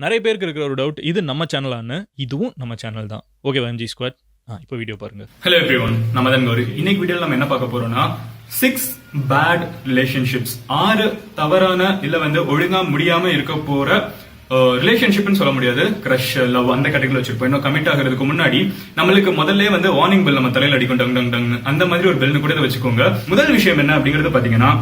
நிறைய பேருக்கு இருக்கிற ஒரு டவுட், இது நம்ம சேனலான்னு. இதுவும் நம்ம சேனல் தான். ஓகே எம்ஜி ஸ்குவாட், இப்போ வீடியோ பாருங்க. ஹலோ எவ்ரிவன், நம்ம தான் கௌரி. இன்னைக்கு வீடியோல நம்ம என்ன பார்க்க போறோம்னா 6 பேட் ரிலேஷன்ஷிப்ஸ், 6 தவறான இல்ல ஒழுங்கா முடியாம இருக்க போற ரிலேஷன்ஷிப்னு சொல்ல முடியாது, கிரஷ் லவ் அந்த கேட்டகரியில் வச்சிருப்போம். இன்னும் கமிட் ஆகிறதுக்கு முன்னாடி நம்மளுக்கு முதல்ல வார்னிங் பெல் நம்ம தலையில அடிக்கும், டங் டங் டங் அந்த மாதிரி ஒரு பெல்னு கூட வச்சுக்கோங்க. முதல் விஷயம் என்ன அப்படிங்கறது பாத்தீங்கன்னா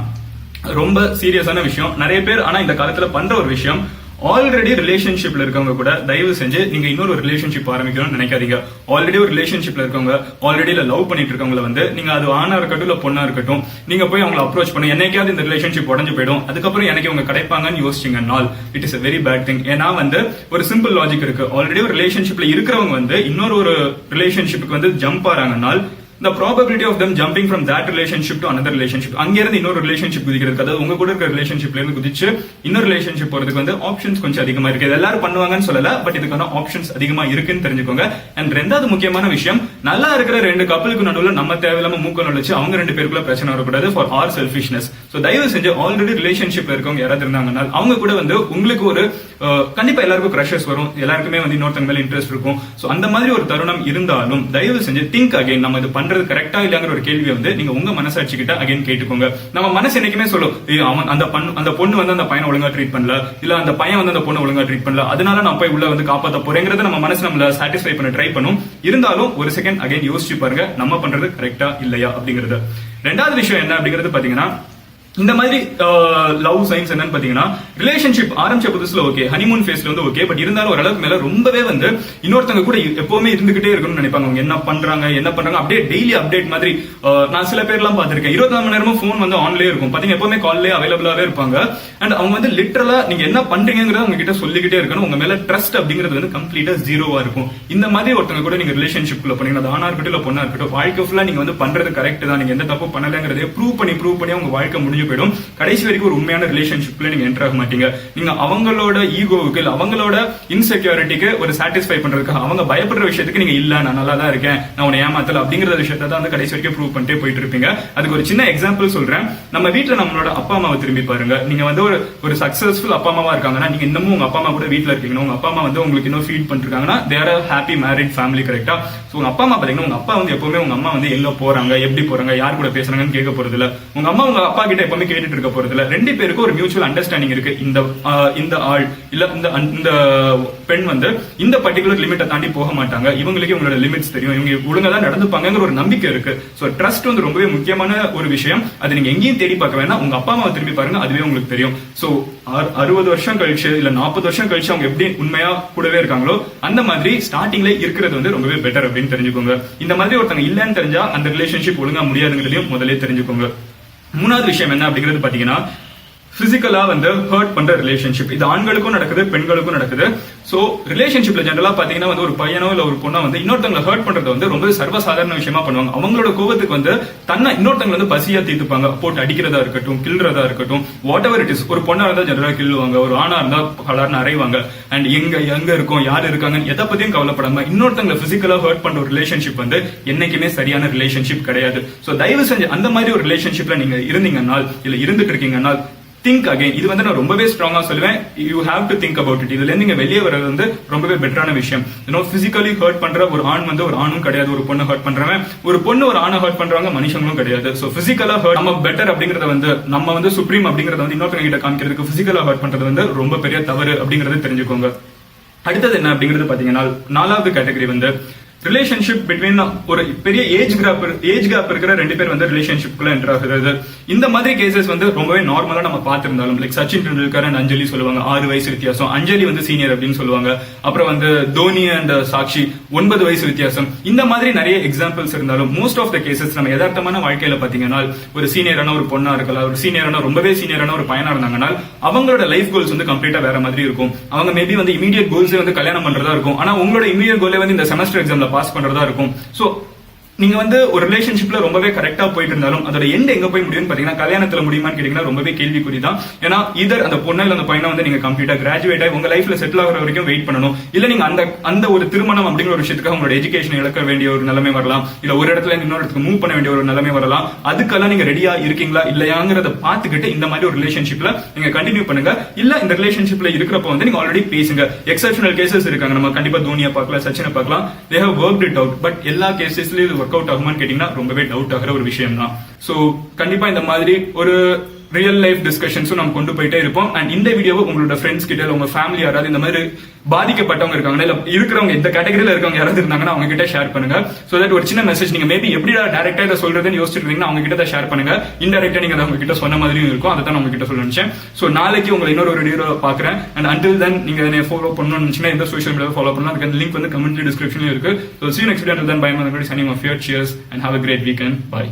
ரொம்ப சீரியஸான விஷயம். நிறைய பேர் ஆனா இந்த காலத்துல பண்ற ஒரு விஷயம், ஆல்ரெடி ரிலேஷன்ஷிப்ல இருக்கவங்க கூட தயவு செஞ்சு நீங்க இன்னொரு ரிலேஷன்ஷிப் ஆரம்பிக்கணும்னு நினைக்காதீங்க. ஆல்ரெடி ஒரு ரிலேஷன்ஷிப்ல இருக்கவங்க, ஆல்ரெடி லவ் பண்ணிட்டு இருக்கவங்கள நீங்க அது ஆணா இருக்கட்டும் இல்ல பொண்ணா இருக்கட்டும், நீங்க போய் அவங்களை அப்ரோச் பண்ணி என்னைக்காவது இந்த ரிலேஷன்ஷிப் உடஞ்சு போயிடும், அதுக்கப்புறம் எனக்கு இவங்க கிடைப்பாங்கன்னு யோசிச்சீங்கன்னா it is a very bad thing. ஏன்னா ஒரு சிம்பிள் லாஜிக் இருக்கு. ஆல்ரெடி ஒரு ரிலேஷன்ஷிப்ல இருக்கிறவங்க இன்னொரு ரிலேஷன்ஷிப்புக்கு jump ஆறாங்கன்னா the probability of them jumping from that relationship to another relationship, அங்க இருந்து இன்னொரு ரிலேஷன்ஷிப் குதிக்கிறதுக்கு, அதாவது உங்க கூட இருக்கிற ரிலேஷன்ஷிப்ல இருந்து குதிச்சு இன்னொரு ரிலேஷன்ஷிப் போறதுக்கு ஆப்ஷன்ஸ் கொஞ்சம் அதிகமா இருக்கு. எல்லாரும் பண்ணுவாங்கன்னு சொல்லல, பட் இதுக்கான ஆப்ஷன்ஸ் அதிகமா இருக்குன்னு தெரிஞ்சுக்கோங்க. அண்ட் ரெண்டாவது முக்கியமான விஷயம், நல்லா இருக்கிற 2 கப்பலுக்கு நடுவில் நம்ம தேவையில்லாம மூக்க நுழைச்சு அவங்க 2 பேருக்குள்ள பிரச்சனை வரக்கூடாது ஃபார் ஆர் செல்ஃபிஷ்னஸ். சோ தயவு செஞ்சு ஆல்ரெடி ரிலேஷன்ஷிப்ல இருக்கவங்க யாராவது இருந்தாங்கன்னா அவங்க கூட உங்களுக்கு ஒரு கண்டிப்பா எல்லாருக்கும் கிரஷஸ் வரும், எல்லாருக்குமே இன்னொருத்தங்க மேல இன்ட்ரெஸ்ட் இருக்கும். சோ அந்த மாதிரி ஒரு தருணம் இருந்தாலும் தயவு செஞ்சு திங்க் அகைன், நம்ம இது பண்றது கரெக்டா இல்லங்கிற ஒரு கேள்வி நீங்க உங்க மனசாட்சி கிட்ட அகைன் கேட்டுக்கோங்க. நம்ம மனசு என்னைக்குமே சொல்லும், அந்த பொண்ணு அந்த பையனை ஒழுங்கா ட்ரீட் பண்ணல, இல்ல அந்த பையன் அந்த பொண்ணு ஒழுங்கா ட்ரீட் பண்ணல, அதனால நான் போய் உள்ள காப்பாத்த போறேங்கிறத நம்ம மனசு நம்மள சாட்டிஸ்ஃபை பண்ண ட்ரை பண்ணும். இருந்தாலும் ஒரு செகண்ட் அகைன் யோசிச்சு பாருங்க, நம்ம பண்றது கரெக்டா இல்லையா அப்படிங்கறது. ரெண்டாவது விஷயம் என்ன அப்படிங்கிறது பாத்தீங்கன்னா, இந்த மாதிரி லவ் சைன்ஸ் என்னன்னு பாத்தீங்கன்னா, ரிலேஷன்ஷிப் ஆரம்பிச்ச புதுசுல ஓகே, ஹனிமூன் ஃபேஸ்ல ஓகே, பட் இருந்தாலும் ஓரளவுக்கு மேல ரொம்பவே இன்னொருத்தங்க கூட எப்பவுமே இருந்துகிட்டே இருக்கணும்னு நினைப்பாங்க. அவங்க என்ன பண்றாங்க அப்படியே டெய்லி அப்டேட் மாதிரி. நான் சில பேர் எல்லாம் பாத்திருக்கேன், 24 மணி நேரமும் போன் ஆன்லயே இருக்கும், பாத்தீங்க எப்பவுமே கால்லே அவைலபிளாவே இருப்பாங்க. அண்ட் அவங்க லிட்டரலா நீங்க என்ன பண்றீங்கிறத அவங்க கிட்ட சொல்லிக்கிட்டே இருக்கணும். உங்க மேல ட்ரஸ்ட் அப்படிங்கிறது கம்ப்ளீட்டா ஜீரோவா இருக்கும். இந்த மாதிரி ஒருத்தங்க கூட நீங்க ரிலேஷன்ஷிப்ல பண்ணீங்கன்னா, அது ஆணா இருக்கட்டும் இல்ல பொண்ணா இருக்கட்டும், வாழ்க்கை ஃபுல்லா நீங்க பண்றது கரெக்ட் தான், நீங்க எந்த தப்பு பண்ணலங்கிறதே ப்ரூவ் பண்ணி உங்க வாழ்க்கை முடிஞ்சு போயிடும். கடைசி வரைக்கும் ஒரு உண்மையான ரிலேஷன்ஷிப்ல நீங்க என்டர் ஆக மாட்டீங்க. நீங்க அவங்களோட ஈகோவுக்கு இல்ல அவங்களோட இன்செக்யூரிட்டிக்கு ஒரு சாட்டிஸ்ஃபை பண்றதுக்கு, அவங்க பயப்படுற விஷயத்துக்கு நீங்க இல்ல நான் நல்லா தான் இருக்கேன், நான் உன்னை ஏமாத்தல அப்படிங்கிற விஷயத்தை தான் கடைசி வரைக்கும் ப்ரூவ் பண்ணிட்டே போயிட்டு இருப்பீங்க. அதுக்கு ஒரு சின்ன எக்ஸாம்பிள் சொல்றேன். நம்ம வீட்டுல நம்மளோட அப்பா அம்மாவை திரும்பி பாருங்க. நீங்க ஒரு சக்சஸ்ஃபுல் அப்பா அம்மாவா இருக்காங்கன்னா, நீங்க இன்னமும் உங்க அப்பா அம்மா கூட வீட்டுல இருக்கீங்கன்னா, உங்க அப்பா அம்மா உங்களுக்கு இன்னும் ஃபீட் பண்ணிருக்காங்கன்னா, they are happy married family, கரெக்டா? சோ உங்க அப்பா அம்மா பாத்தீங்கன்னா, உங்க அப்பா எப்பவுமே உங்க அம்மா எங்க போறாங்க, எப்படி போறாங்க, யார் கூட பேசுறாங்கன்னு கேட்க போறது இல்ல. உங்க அம்மா உங்க அப்பா கிட்ட எப்பவுமே கேட்டுட்டு இருக்க போறது இல்ல. 2 பேருக்கும் ஒரு மியூச்சுவல் அண்டர்ஸ்டாண்டிங் இருக்கு. இந்த ஆள் இல்ல இந்த பெண் இந்த பர்டிகுலர் லிமிட்டை தாண்டி போக மாட்டாங்க, இவங்களுக்கு இவங்களோட லிமிட்ஸ் தெரியும், இவங்க ஒழுங்கா தான் நடந்துப்பாங்கிற ஒரு நம்பிக்கை இருக்கு. சோ ட்ரஸ்ட் ரொம்பவே முக்கியமான ஒரு விஷயம். அது நீங்க எங்கேயும் தேடி பார்க்க வேணாம், உங்க அப்பா அம்மாவை திரும்பி பாருங்க, அதுவே உங்களுக்கு தெரியும். சோ 60 வருஷம் கழிச்சு இல்ல 40 வருஷம் கழிச்சு அவங்க எப்படி உண்மையா கூடவே இருக்காங்களோ அந்த மாதிரி ஸ்டார்டிங்ல இருக்கிறது ரொம்பவே பெட்டர் அப்படின்னு தெரிஞ்சுக்கோங்க. இந்த மாதிரி ஒருத்தங்க இல்லன்னு தெரிஞ்சா அந்த ரிலேஷன்ஷிப் ஒழுங்கா முடியாதுங்கிறதையும் முதல்ல தெரிஞ்சுக்கோங்க. மூணாவது விஷயம் என்ன அப்படிங்கிறது பாத்தீங்கன்னா, பிசிக்கலா ஹர்ட் பண்ற ரிலேஷன்ஷிப். இது ஆண்களுக்கும் நடக்குது, பெண்களுக்கும் நடக்குது. சோ ரிலேஷன்ஷிப்ல ஜெனரலா பாத்தீங்கன்னா ஒரு பையனோ இல்ல ஒரு பொண்ணோ இன்னொருத்தவங்களை ஹர்ட் பண்றது ரொம்ப சர்வசாதாரண விஷயமா பண்ணுவாங்க. அவங்களோட கோபத்துக்கு தன்னை இன்னொருத்தவங்க பசியா தீர்த்துப்பாங்க, போட்டு அடிக்கிறதா இருக்கட்டும், கில்றதா இருக்கட்டும், வாட் எவர் இட் இஸ். ஒரு பொண்ணா இருந்தா ஜெனரலா கில்லுவாங்க, ஒரு ஆணா இருந்தா கலர்னு அறைவாங்க. அண்ட் எங்க இருக்கும், யாரு இருக்காங்க, எதை பத்தியும் கவலைப்படாம இன்னொருத்தவங்களை பிசிக்கலா ஹர்ட் பண்ற ஒரு ரிலேஷன்ஷிப் என்னைக்குமே சரியான ரிலேஷன்ஷிப் கிடையாது. சோ தயவு செஞ்சு அந்த மாதிரி ஒரு ரிலேஷன்ஷிப்ல நீங்க இருந்தீங்கன்னா இல்ல இருந்துட்டு இருக்கீங்கன்னா, திங்க் அகைன். இது நான் ரொம்பவே ஸ்ட்ராங்கா சொல்லுவேன், you have to think about it. இதுல நீங்க வெளியே வர்றது ரொம்பவே பெட்டரான விஷயம். பிசிக்கலி ஹர்ட் பண்ற ஒரு ஆண் ஒரு ஆணும் கிடையாது, ஒரு பொண்ணு ஹர்ட் பண்றவன், ஒரு பொண்ணு ஒரு ஆணை ஹர்ட் பண்றவங்க மனுஷங்களும் கிடையாது. சோ பிசிக்கலா ஹர்ட் நம்ம பெட்டர் அப்படிங்கறத நம்ம சுப்ரீம் அப்படிங்கறத இன்னொருத்தங்க கிட்ட காமிக்கிறதுக்கு பிசிக்கலா ஹர்ட் பண்றது ரொம்ப பெரிய தவறு அப்படிங்கறத தெரிஞ்சுக்கோங்க. அடுத்தது என்ன அப்படிங்கிறது பாத்தீங்கன்னா, 4வது கேட்டகரி ரிலேஷன்ஷிப் பிட்வீன் ஒரு பெரிய ஏஜ் கேப் இருக்கிற 2 பேர் ரிலேஷன்ஷிப்குள்ள என்டர் ஆகுறது. இந்த மாதிரி கேசஸ் ரொம்பவே நார்மலா நம்ம பார்த்திருந்தாலும், லைக் சச்சின் டெண்டுல்கர் அண்ட் அஞ்சலி சொல்லுவாங்க 6 வயசு வித்தியாசம், அஞ்சலி சீனியர் அப்படின்னு சொல்லுவாங்க. அப்புறம் தோனி அண்ட் சாக்ஷி 9 வயசு வித்தியாசம். இந்த மாதிரி நிறைய எக்ஸாம்பிள்ஸ் இருந்தாலும் மோஸ்ட் ஆஃப் த கேசஸ் நம்ம யதார்த்தமான வாழ்க்கையில பாத்தீங்கன்னா, ஒரு சீனியரான ஒரு பொண்ணா இருக்கலாம், ஒரு சீனியரான ரொம்பவே சீனியரான ஒரு பையனா இருந்தாங்கன்னா அவங்களோட லைஃப் கோல்ஸ் கம்ப்ளீட்டா வேற மாதிரி இருக்கும். அவங்க மேபி இமீடியட் கோல்ஸே கல்யாணம் பண்றதா இருக்கும். ஆனா உங்களோட இமீடியட் கோலே இந்த செமஸ்டர் எக்ஸாம்ல பாஸ் பண்றதா இருக்கும். சோ நீங்க வந்து ஒரு ரிலேஷன்ஷிப்ல ரொம்பவே கரெக்டா போயிட்டு இருந்தாலும் அதோட எண்ட் எங்க போய் முடியும்னு பாத்தீங்கன்னா கல்யாணத்துல முடியுமான்னு கேட்டீங்கன்னா ரொம்பவே கேள்விக்குறி தான். ஏன்னா இதர் அந்த பொண்ணு இல்ல அந்த பையனை வந்து நீங்க கம்ப்ளீட்டா கிராஜுவேட் ஆகி உங்க லைஃப்ல செட்டில் ஆகிற வரைக்கும் வெயிட் பண்ணணும். இல்ல நீங்க அந்த ஒரு திருமணம் அப்படிங்கிற ஒரு விஷயத்துக்காக உங்களோட எஜுகேஷன் இழக்க வேண்டிய ஒரு நிலைமை வரலாம். இல்ல ஒரு இடத்துல இன்னொரு இடத்துக்கு மூவ் பண்ண வேண்டிய ஒரு நிலைமை வரலாம். அதுக்கெல்லாம் நீங்க ரெடியா இருக்கீங்களா இல்லையாங்கிறத பாத்துக்கிட்டு இந்த மாதிரி ஒரு ரிலேஷன்ஷிப்ல நீங்க கண்டினியூ பண்ணுங்க. இல்ல இந்த ரிலேஷன்ஷிப்ல இருக்கிறப்ப வந்து நீங்க ஆல்ரெடி பேசுங்க. எக்ஸப்ஷனல் கேசஸ் இருக்காங்க. நம்ம கண்டிப்பா தோனியா பார்க்கலாம், சச்சினை பார்க்கலாம். They have worked it out. But எல்லா கேசஸ்லயும் இது ஒர்க் அவுட் ஆகுமான்னு கேட்டீங்கன்னா ரொம்பவே டவுட் ஆகிற ஒரு விஷயம் தான். சோ கண்டிப்பா இந்த மாதிரி ஒரு ரியல் லைஃப் டிஸ்கஷன்ஸும் நம்ம கொண்டு போயிட்டே இருப்போம். அண்ட் இந்த வீடியோவை உங்களோட ஃப்ரெண்ட்ஸ் கிட்ட உங்க ஃபேமிலி யாராவது இந்த மாதிரி பாதிக்கப்பட்டவங்க இருக்காங்க இல்ல இருக்கிறவங்க இந்த கேட்டகரியில இருக்கவங்க யாராவது இருந்தாங்கன்னா அவங்க கிட்ட ஷேர் பண்ணுங்க. சோ தட் ஒரு சின்ன மெசேஜ் நீங்க மேபி எப்படி டைரக்டா இதை சொல்றதுன்னு யோசிச்சிருந்தீங்கன்னா அவங்க கிட்ட ஷேர் பண்ணுங்க. இன்டெரக்டா நீங்க அவங்க கிட்ட சொன்ன மாதிரியும் இருக்கும். அதை தான் உங்க கிட்ட சொல்ல நினைச்சேன். சோ நாளைக்கு உங்களை இன்னொரு வீடியோ பாக்குறேன். அண்ட் அண்டில் தென் நீங்க என்ன ஃபாலோ பண்ணணும்னு நினைச்சீங்கன்னா எந்த சோஷியல் மீடியாவை ஃபாலோ பண்ணலாம். அதுக்கு லிங்க் வந்து கமெண்ட் டிஸ்கிரிப்ஷன்ல இருக்கு. So see you next video. Until then, bye. I'm signing off here. Cheers and have a great weekend. Bye.